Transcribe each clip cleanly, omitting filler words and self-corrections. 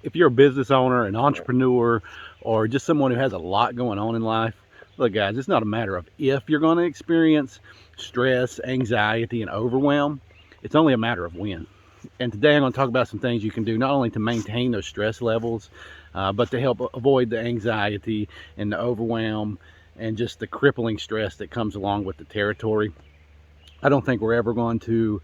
if you're a business owner, an entrepreneur, or just someone who has a lot going on in life, look guys, it's not a matter of if you're going to experience stress, anxiety, and overwhelm. It's only a matter of when. And today I'm going to talk about some things you can do not only to maintain those stress levels, but to help avoid the anxiety and the overwhelm and just the crippling stress that comes along with the territory. I don't think we're ever going to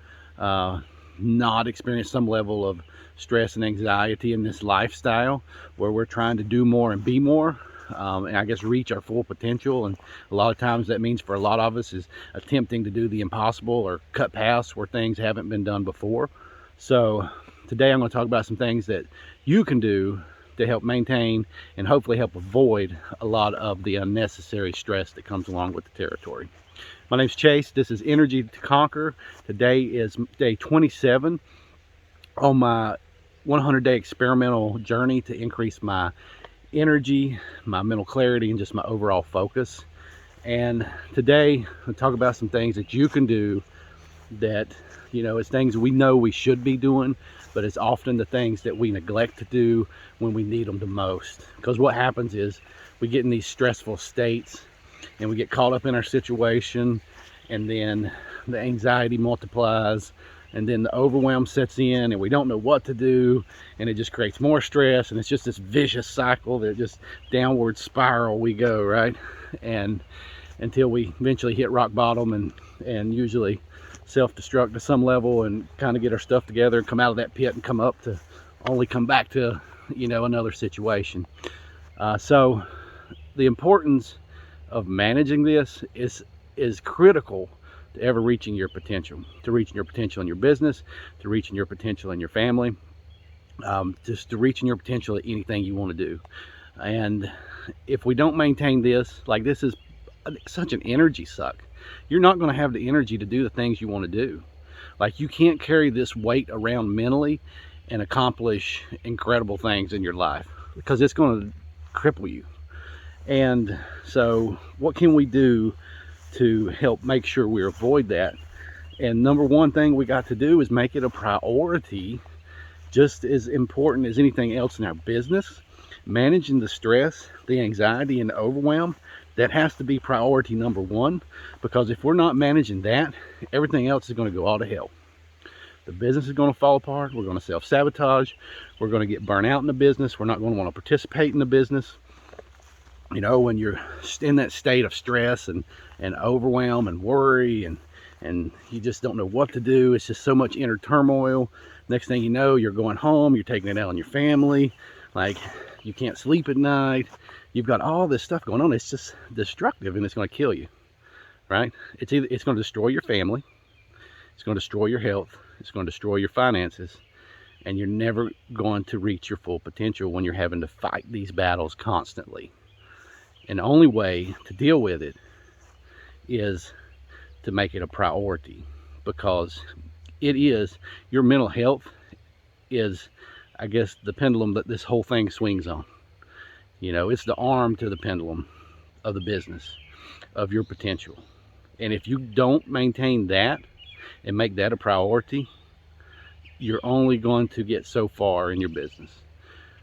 not experience some level of stress and anxiety in this lifestyle where we're trying to do more and be more, and I guess reach our full potential. And a lot of times that means for a lot of us is attempting to do the impossible or cut paths where things haven't been done before. So today I'm going to talk about some things that you can do to help maintain and hopefully help avoid a lot of the unnecessary stress that comes along with the territory. My name's Chase. This is Energy to Conquer. Today is day 27 on my 100-day experimental journey to increase my energy, my mental clarity, and just my overall focus. And today I'll talk about some things that you can do that, you know, it's things we know we should be doing, but it's often the things that we neglect to do when we need them the most. Because what happens is we get in these stressful states and we get caught up in our situation, and then the anxiety multiplies, and then the overwhelm sets in and we don't know what to do, and it just creates more stress, and it's just this vicious cycle that just downward spiral we go, right? And until we eventually hit rock bottom and usually self-destruct to some level and kind of get our stuff together and come out of that pit and come up to only come back to, you know, another situation. So the importance of managing this is critical to ever reaching your potential, to reaching your potential in your business, to reaching your potential in your family, just to reaching your potential at anything you want to do. And if we don't maintain this, like, this is such an energy suck. You're not going to have the energy to do the things you want to do. Like, you can't carry this weight around mentally and accomplish incredible things in your life, because it's going to cripple you. And so what can we do to help make sure we avoid that? And number one thing we got to do is make it a priority, just as important as anything else in our business. Managing the stress, the anxiety, and the overwhelm, that has to be priority number one, because if we're not managing that, everything else is going to go all to hell. The business is going to fall apart. We're going to self-sabotage. We're going to get burnt out in the business. We're not going to want to participate in the business. You know, when you're in that state of stress and overwhelm and worry, and you just don't know what to do, it's just so much inner turmoil. Next thing you know, you're going home, you're taking it out on your family, like you can't sleep at night. You've got all this stuff going on. It's just destructive, and it's going to kill you, right? It's going to destroy your family, it's going to destroy your health, it's going to destroy your finances, and you're never going to reach your full potential when you're having to fight these battles constantly. And the only way to deal with it is to make it a priority, because it is, your mental health is, I guess, the pendulum that this whole thing swings on. You know, it's the arm to the pendulum of the business, of your potential. And if you don't maintain that and make that a priority, you're only going to get so far in your business.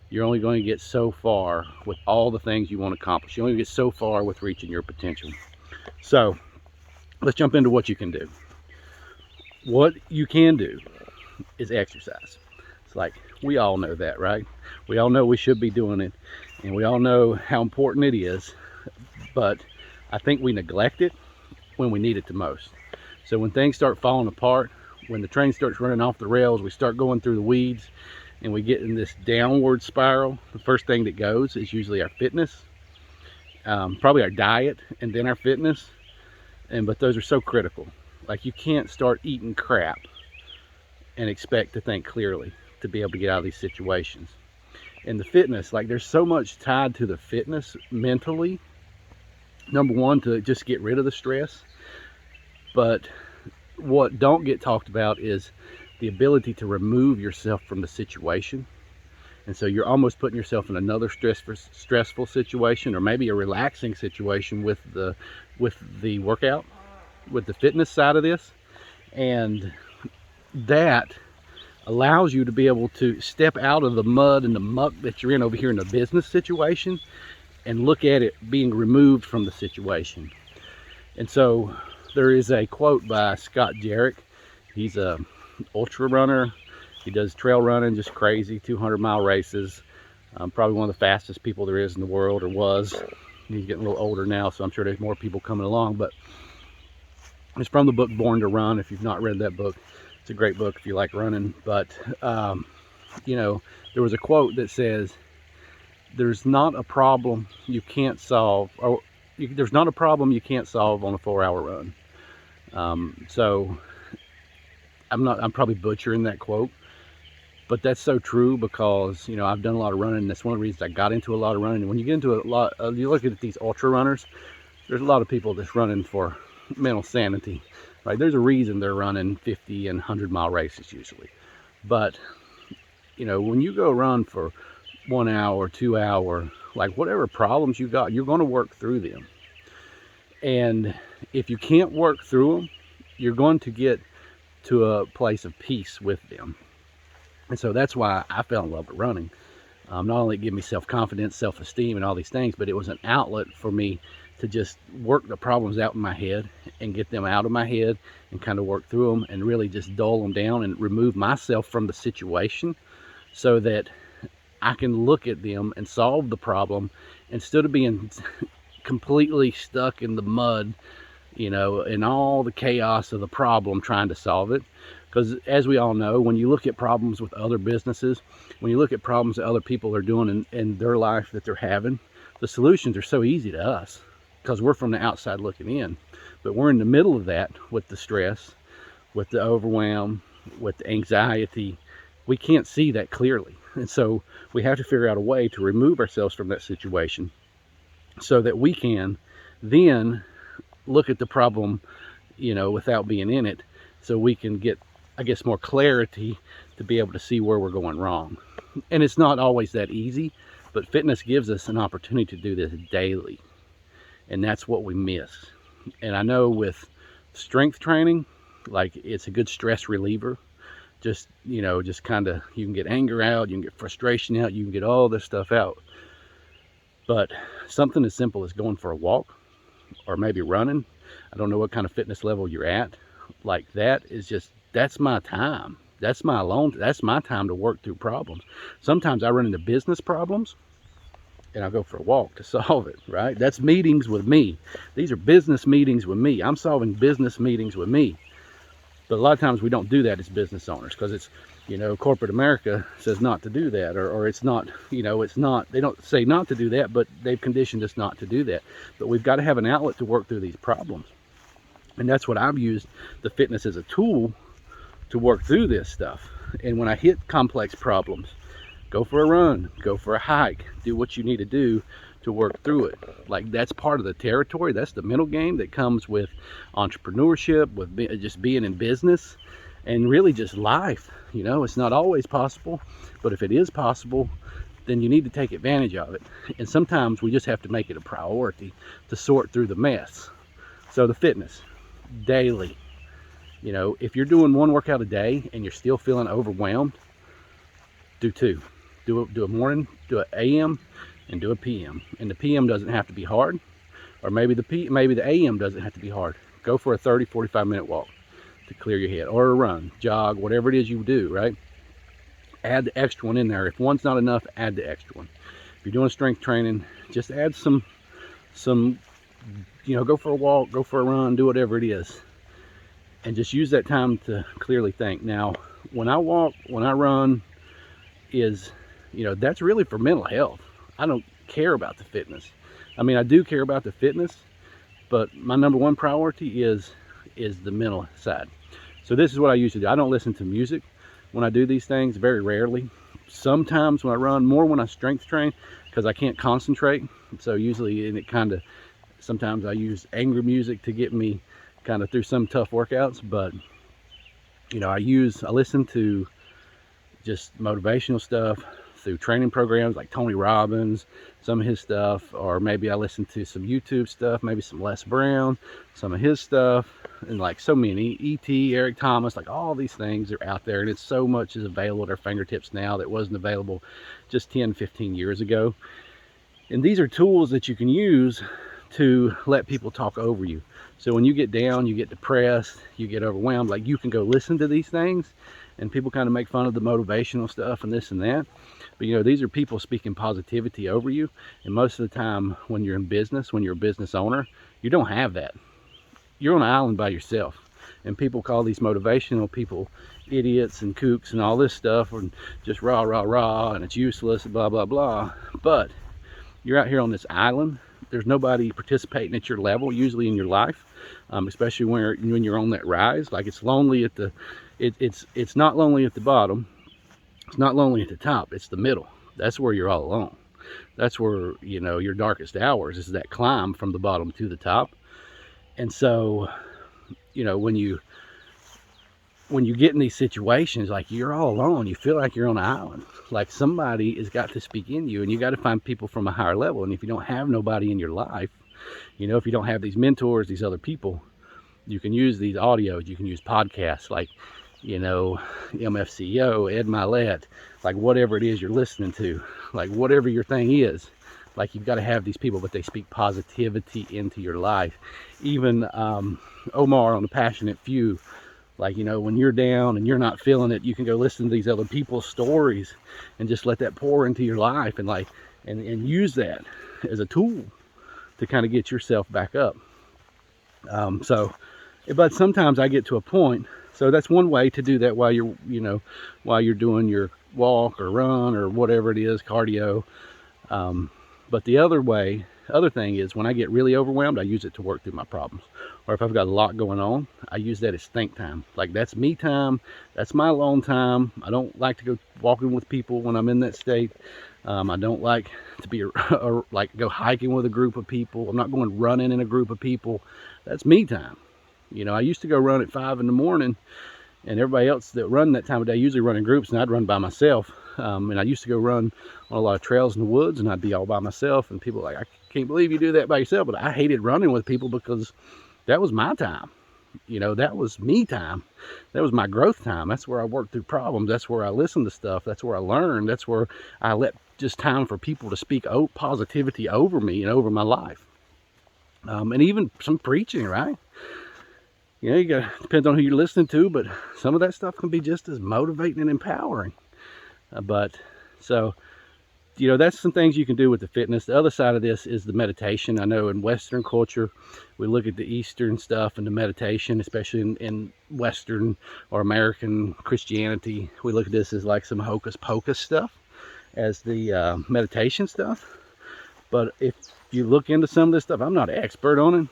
You're only going to get so far with all the things you want to accomplish. You only get so far with reaching your potential. So let's jump into what you can do. What you can do is exercise. It's like, we all know that, right? We all know we should be doing it, and we all know how important it is, but I think we neglect it when we need it the most. So when things start falling apart, when the train starts running off the rails, we start going through the weeds, and we get in this downward spiral, the first thing that goes is usually our fitness, probably our diet, and then our fitness. But those are so critical. Like, you can't start eating crap and expect to think clearly to be able to get out of these situations. And the fitness, like, there's so much tied to the fitness mentally. Number one, to just get rid of the stress. But what don't get talked about is the ability to remove yourself from the situation. And so you're almost putting yourself in another stressful situation, or maybe a relaxing situation with the workout, with the fitness side of this. And that allows you to be able to step out of the mud and the muck that you're in over here in the business situation and look at it being removed from the situation. And so there is a quote by Scott Jurek. He's a ultra runner. He does trail running, just crazy 200-mile races. Probably one of the fastest people there is in the world, or was. He's getting a little older now, so I'm sure there's more people coming along. But it's from the book Born to Run. If you've not read that book, it's a great book if you like running. But you know, there was a quote that says, there's not a problem you can't solve, or there's not a problem you can't solve on a 4-hour run. So I'm probably butchering that quote, but that's so true, because you know, I've done a lot of running. That's one of the reasons I got into a lot of running. And when you get into a lot, you look at these ultra runners, there's a lot of people that's running for mental sanity, right? There's a reason they're running 50 and 100-mile races usually. But you know, when you go run for 1 hour, 2 hour, like whatever problems you got, you're going to work through them. And if you can't work through them, you're going to get to a place of peace with them. And so that's why I fell in love with running. Not only give me self-confidence, self-esteem, and all these things, but it was an outlet for me to just work the problems out in my head and get them out of my head and kind of work through them and really just dull them down and remove myself from the situation, so that I can look at them and solve the problem instead of being completely stuck in the mud, you know, in all the chaos of the problem trying to solve it. Because as we all know, when you look at problems with other businesses, when you look at problems that other people are doing in their life that they're having, the solutions are so easy to us because we're from the outside looking in. But we're in the middle of that with the stress, with the overwhelm, with the anxiety. We can't see that clearly. And so we have to figure out a way to remove ourselves from that situation so that we can then look at the problem, you know, without being in it, so we can get, I guess, more clarity to be able to see where we're going wrong. And it's not always that easy, but fitness gives us an opportunity to do this daily. And that's what we miss. And I know with strength training, like, it's a good stress reliever. Just, you know, just kind of, you can get anger out, you can get frustration out, you can get all this stuff out. But something as simple as going for a walk, or maybe running, I don't know what kind of fitness level you're at, like that is just, that's my time. That's my time to work through problems. Sometimes I run into business problems and I'll go for a walk to solve it, right? That's meetings with me. These are business meetings with me. I'm solving business meetings with me. But a lot of times we don't do that as business owners, because it's, you know, corporate America says not to do that, or it's not, you know, it's not, they don't say not to do that, but they've conditioned us not to do that. But we've got to have an outlet to work through these problems. And that's what I've used the fitness as a tool to work through this stuff. And when I hit complex problems, go for a run, go for a hike, do what you need to do to work through it. Like, that's part of the territory. That's the mental game that comes with entrepreneurship, with just being in business, and really just life. You know, it's not always possible, but if it is possible, then you need to take advantage of it. And sometimes we just have to make it a priority to sort through the mess. So the fitness, daily. You know, if you're doing one workout a day and you're still feeling overwhelmed, do two. Do a morning, do an AM, and do a PM. And the PM doesn't have to be hard, or maybe the AM doesn't have to be hard. Go for a 30-45 minute walk to clear your head, or a run, jog, whatever it is you do, right? Add the extra one in there. If one's not enough, add the extra one. If you're doing strength training, just add some, you know, go for a walk, go for a run, do whatever it is. And just use that time to clearly think. Now, when I walk, when I run, is, you know, that's really for mental health. I don't care about the fitness. I mean, I do care about the fitness, but my number one priority is the mental side. So this is what I usually do. I don't listen to music when I do these things, very rarely. Sometimes when I run, more when I strength train, because I can't concentrate. So usually, and it kind of, sometimes I use angry music to get me kind of through some tough workouts. But, you know, I listen to just motivational stuff, through training programs like Tony Robbins, some of his stuff, or maybe I listen to some YouTube stuff, maybe some Les Brown, some of his stuff, and like so many, E.T., Eric Thomas, like all these things are out there, and it's so much is available at our fingertips now that wasn't available just 10, 15 years ago. And these are tools that you can use to let people talk over you. So when you get down, you get depressed, you get overwhelmed, like you can go listen to these things, and people kind of make fun of the motivational stuff and this and that. But you know, these are people speaking positivity over you. And most of the time when you're in business, when you're a business owner, you don't have that. You're on an island by yourself. And people call these motivational people idiots and kooks and all this stuff, and just rah, rah, rah, and it's useless, blah, blah, blah. But you're out here on this island. There's nobody participating at your level usually in your life, especially when you're on that rise. Like it's lonely at the, it's not lonely at the bottom. It's not lonely at the top. It's the middle. That's where you're all alone. That's where, you know, your darkest hours is that climb from the bottom to the top. And so, you know, when you get in these situations, like you're all alone, you feel like you're on an island, like somebody has got to speak in you, and you got to find people from a higher level. And if you don't have nobody in your life, you know, if you don't have these mentors, these other people, you can use these audios, you can use podcasts like, you know, MFCEO, Ed Milet, like whatever it is you're listening to, like whatever your thing is, like you've got to have these people, but they speak positivity into your life. Even Omar on The Passionate Few, like, you know, when you're down and you're not feeling it, you can go listen to these other people's stories and just let that pour into your life, and like, and use that as a tool to kind of get yourself back up. But sometimes I get to a point, so that's one way to do that while you're, you know, while you're doing your walk or run or whatever it is, cardio. But the other thing is when I get really overwhelmed, I use it to work through my problems. Or if I've got a lot going on, I use that as think time. Like that's me time, that's my alone time. I don't like to go walking with people when I'm in that state. I don't like to be like go hiking with a group of people. I'm not going running in a group of people. That's me time. You know, I used to go run at 5 in the morning, and everybody else that run that time of day usually run in groups, and I'd run by myself. And I used to go run on a lot of trails in the woods, and I'd be all by myself, and people were like, I can't believe you do that by yourself. But I hated running with people because that was my time. You know, that was me time. That was my growth time. That's where I worked through problems. That's where I listened to stuff. That's where I learned. That's where I let just time for people to speak positivity over me and over my life. And even some preaching, right? You know, depends on who you're listening to, but some of that stuff can be just as motivating and empowering. So, you know, that's some things you can do with the fitness. The other side of this is the meditation. I know in Western culture, we look at the Eastern stuff and the meditation, especially in Western or American Christianity. We look at this as like some hocus pocus stuff as the meditation stuff. But if you look into some of this stuff, I'm not an expert on it.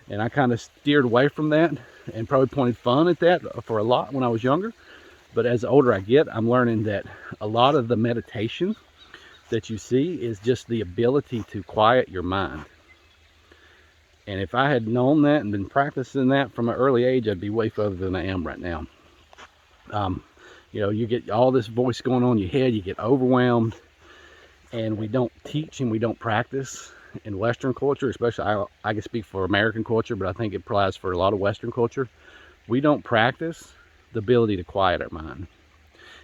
And I kind of steered away from that and probably pointed fun at that for a lot when I was younger. But as the older I get, I'm learning that a lot of the meditation that you see is just the ability to quiet your mind. And if I had known that and been practicing that from an early age, I'd be way further than I am right now. You know, you get all this voice going on in your head, you get overwhelmed, and we don't teach and we don't practice in Western culture, especially I can speak for American culture, but I think it applies for a lot of Western culture. We don't practice the ability to quiet our mind.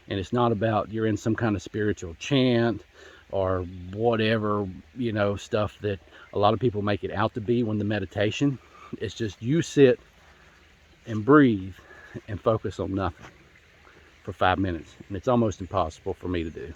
And it's not about you're in some kind of spiritual chant or whatever, you know, stuff that a lot of people make it out to be when the meditation. It's just you sit and breathe and focus on nothing for 5 minutes. And it's almost impossible for me to do.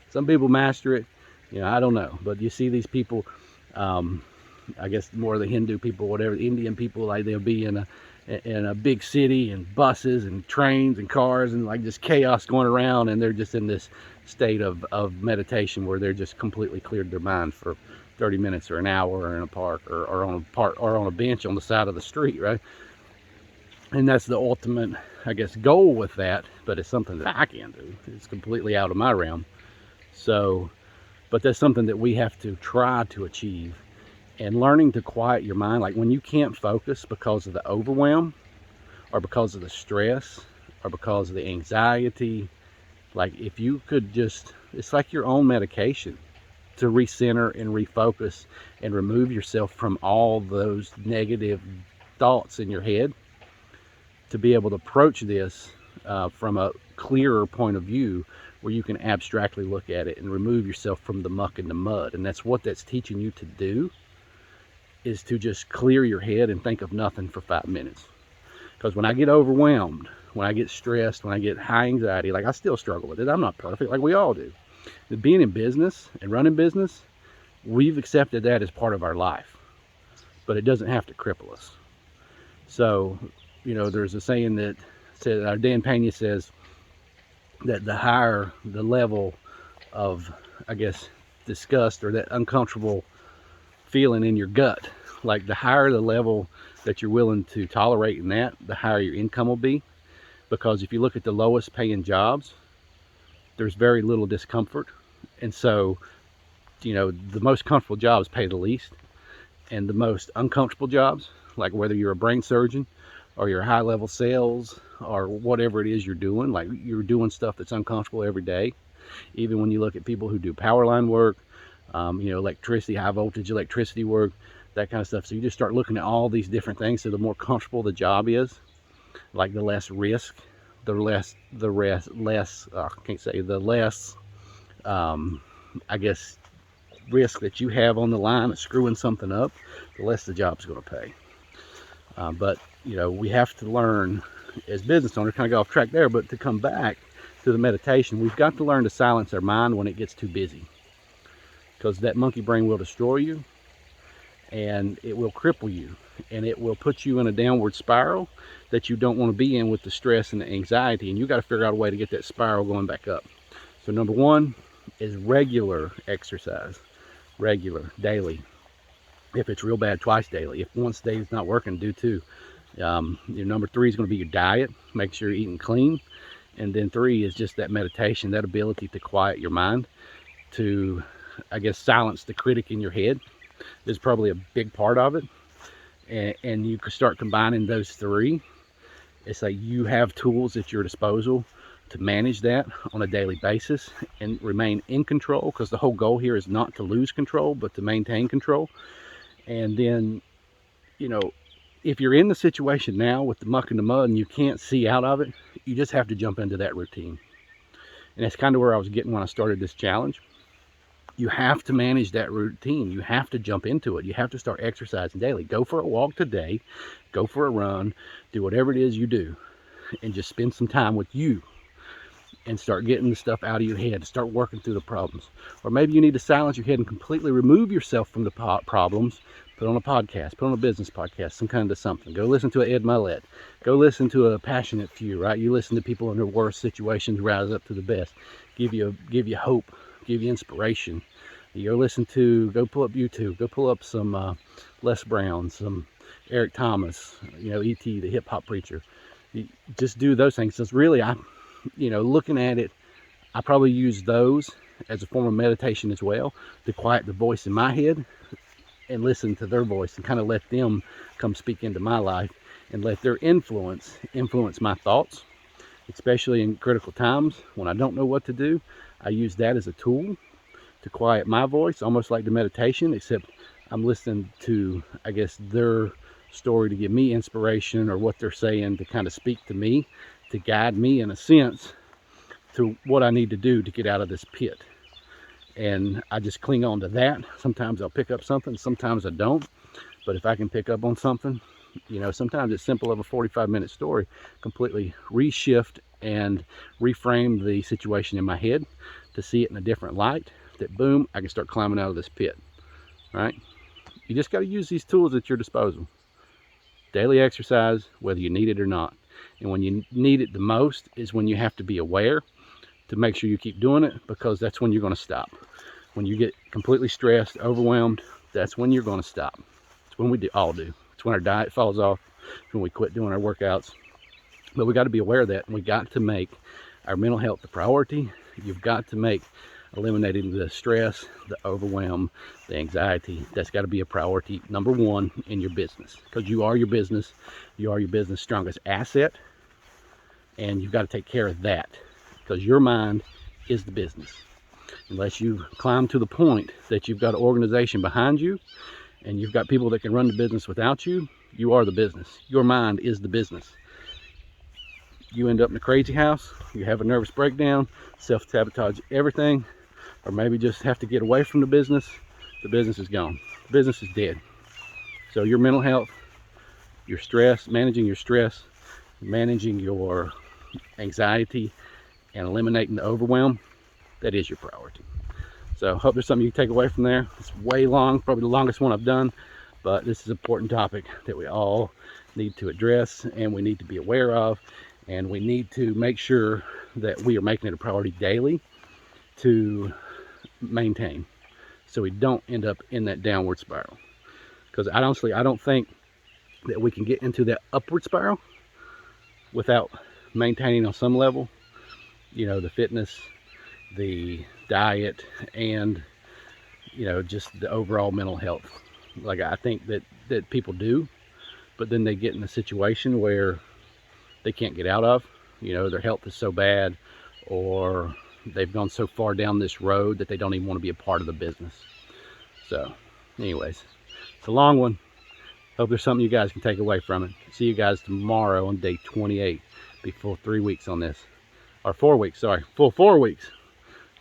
Some people master it, you know, I don't know. But you see these people, I guess more the Hindu people, whatever, the Indian people, like they'll be in a big city and buses and trains and cars and like just chaos going around, and they're just in this state of meditation where they're just completely cleared their mind for 30 minutes or an hour or in a park or on a bench on the side of the street, right? And that's the ultimate, I guess, goal with that, but it's something that I can't do. It's completely out of my realm. So, but that's something that we have to try to achieve. And learning to quiet your mind, like when you can't focus because of the overwhelm or because of the stress or because of the anxiety, like if you could just, It's like your own medication to recenter and refocus and remove yourself from all those negative thoughts in your head, to be able to approach this from a clearer point of view, where you can abstractly look at it and remove yourself from the muck and the mud. And that's what that's teaching you to do, is to just clear your head and think of nothing for 5 minutes. Because when I get overwhelmed, when I get stressed, when I get high anxiety, like I still struggle with it. I'm not perfect, like we all do. But being in business and running business, we've accepted that as part of our life, but it doesn't have to cripple us. So, there's a saying that says, Dan Pena says, that the higher the level of, I guess, disgust, or that uncomfortable feeling in your gut, like the higher the level that you're willing to tolerate in that, the higher your income will be. Because if you look at the lowest paying jobs, there's very little discomfort. And so, the most comfortable jobs pay the least. And the most uncomfortable jobs, like whether you're a brain surgeon or you're high level sales or whatever it is you're doing, like you're doing stuff that's uncomfortable every day. Even when you look at people who do power line work, electricity, high voltage electricity work, that kind of stuff. So you just start looking at all these different things. So the more comfortable the job is, like the less risk, the less, I guess, risk that you have on the line of screwing something up, the less the job's going to pay. But we have to learn as business owners, kind of go off track there, but to come back to the meditation, we've got to learn to silence our mind when it gets too busy, because that monkey brain will destroy you, and it will cripple you, and it will put you in a downward spiral that you don't want to be in, with the stress and the anxiety. And you got to figure out a way to get that spiral going back up. So number one is regular exercise, regular, daily. If it's real bad, twice daily. If once a day is not working, do two. Your number three is going to be your diet. Make sure you're eating clean. And then three is just that meditation, that ability to quiet your mind, to, I guess, silence the critic in your head is probably a big part of it. And you can start combining those three. It's like you have tools at your disposal to manage that on a daily basis and remain in control, because the whole goal here is not to lose control, but to maintain control. And then, if you're in the situation now with the muck and the mud and you can't see out of it, you just have to jump into that routine. And that's kind of where I was getting when I started this challenge. You have to manage that routine. You have to jump into it. You have to start exercising daily. Go for a walk today. Go for a run. Do whatever it is you do. And just spend some time with you. And start getting the stuff out of your head. Start working through the problems. Or maybe you need to silence your head and completely remove yourself from the problems. Put on a podcast. Put on a business podcast. Some kind of something. Go listen to Ed Mylett. Go listen to a passionate few, right? You listen to people in their worst situations rise up to the best. Give you hope. Give you inspiration. You go pull up YouTube. Go pull up some Les Brown, some Eric Thomas, E.T., the hip hop preacher. You just do those things. So it's really, looking at it, I probably use those as a form of meditation as well, to quiet the voice in my head and listen to their voice and kind of let them come speak into my life and let their influence my thoughts, especially in critical times when I don't know what to do. I use that as a tool to quiet my voice, almost like the meditation, except I'm listening to, I guess, their story to give me inspiration, or what they're saying to kind of speak to me, to guide me in a sense to what I need to do to get out of this pit. And I just cling on to that. Sometimes I'll pick up something, sometimes I don't. But if I can pick up on something, sometimes it's simple of a 45-minute story, completely reshift and reframe the situation in my head to see it in a different light, that boom, I can start climbing out of this pit, right? You just got to use these tools at your disposal. Daily exercise, whether you need it or not. And when you need it the most is when you have to be aware to make sure you keep doing it, because that's when you're going to stop. When you get completely stressed, overwhelmed, that's when you're going to stop. It's when we all do. It's when our diet falls off. It's when we quit doing our workouts. But we got to be aware of that, and we got to make our mental health the priority. You've got to make eliminating the stress, the overwhelm, the anxiety. That's got to be a priority number one in your business, because you are your business. You are your business' strongest asset, and you've got to take care of that, because your mind is the business. Unless you climb to the point that you've got an organization behind you and you've got people that can run the business without you, you are the business. Your mind is the business. You end up in a crazy house, you have a nervous breakdown, self-sabotage everything, or maybe just have to get away from the business is gone. The business is dead. So your mental health, your stress, managing your anxiety, and eliminating the overwhelm, that is your priority. So hope there's something you can take away from there. It's way long, probably the longest one I've done, but this is an important topic that we all need to address and we need to be aware of, and we need to make sure that we are making it a priority daily to maintain, so we don't end up in that downward spiral. Because honestly, I don't think that we can get into that upward spiral without maintaining on some level, you know, the fitness, the diet, and, you know, just the overall mental health. Like, I think that people do, but then they get in a situation where they can't get out of, you know, their health is so bad, or they've gone so far down this road that they don't even want to be a part of the business. So anyways, it's a long one. Hope there's something you guys can take away from it. See you guys tomorrow on day 28. Be full 3 weeks on this, or 4 weeks, sorry, full 4 weeks.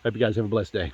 Hope you guys have a blessed day.